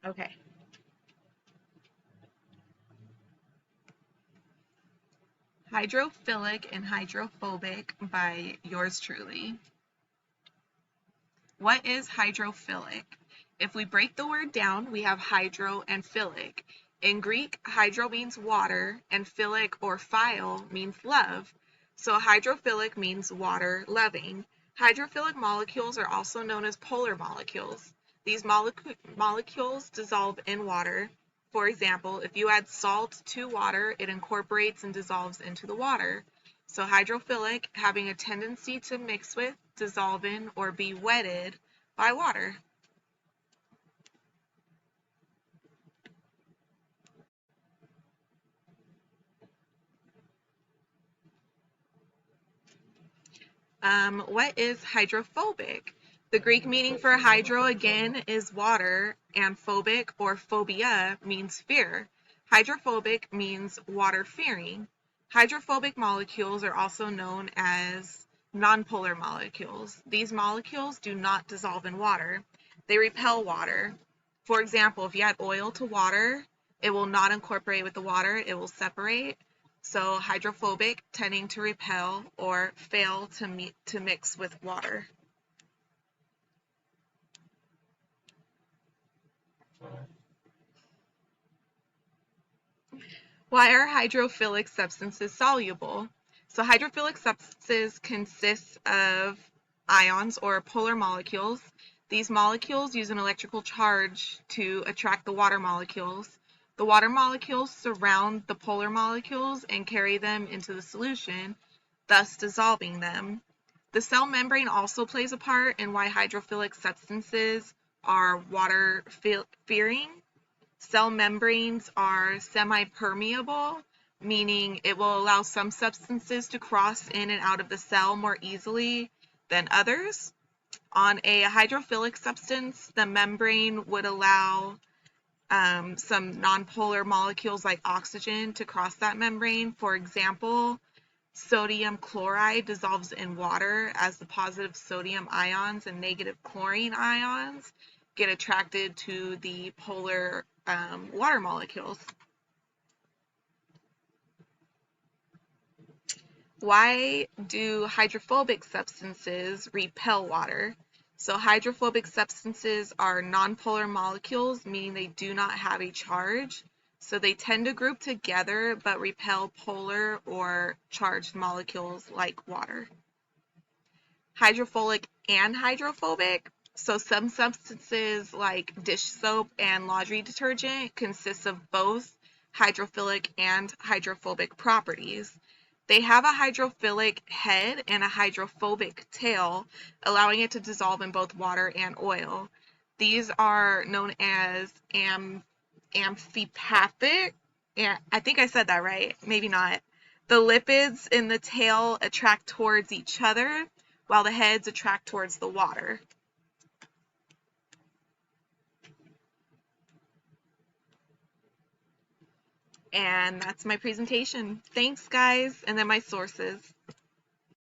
Okay. Hydrophilic and hydrophobic by yours truly. What is hydrophilic? If we break the word down, we have hydro and philic. In Greek, hydro means water, and philic or phile means love. So hydrophilic means water loving. Hydrophilic molecules are also known as polar molecules. These molecules dissolve in water. For example, if you add salt to water, it incorporates and dissolves into the water. So hydrophilic, having a tendency to mix with, dissolve in, or be wetted by water. What is hydrophobic? The Greek meaning for hydro again is water, and phobic or phobia means fear. Hydrophobic means water fearing. Hydrophobic molecules are also known as nonpolar molecules. These molecules do not dissolve in water. They repel water. For example, if you add oil to water, it will not incorporate with the water, it will separate. So hydrophobic, tending to repel or fail to mix with water. Why are hydrophilic substances soluble? So hydrophilic substances consist of ions or polar molecules. These molecules use an electrical charge to attract the water molecules. The water molecules surround the polar molecules and carry them into the solution, thus dissolving them. The cell membrane also plays a part in why hydrophilic substances are water-fearing. Cell membranes are semi-permeable, meaning it will allow some substances to cross in and out of the cell more easily than others. On a hydrophilic substance, the membrane would allow some nonpolar molecules like oxygen to cross that membrane. For example, sodium chloride dissolves in water as the positive sodium ions and negative chlorine ions get attracted to the polar water molecules. Why do hydrophobic substances repel water? So hydrophobic substances are nonpolar molecules, meaning they do not have a charge. So they tend to group together but repel polar or charged molecules like water. Hydrophilic and hydrophobic. So some substances like dish soap and laundry detergent consist of both hydrophilic and hydrophobic properties. They have a hydrophilic head and a hydrophobic tail, allowing it to dissolve in both water and oil. These are known as amphipathic. Yeah, I think I said that right. Maybe not. The lipids in the tail attract towards each other, while the heads attract towards the water. And that's my presentation. Thanks, guys, and then my sources.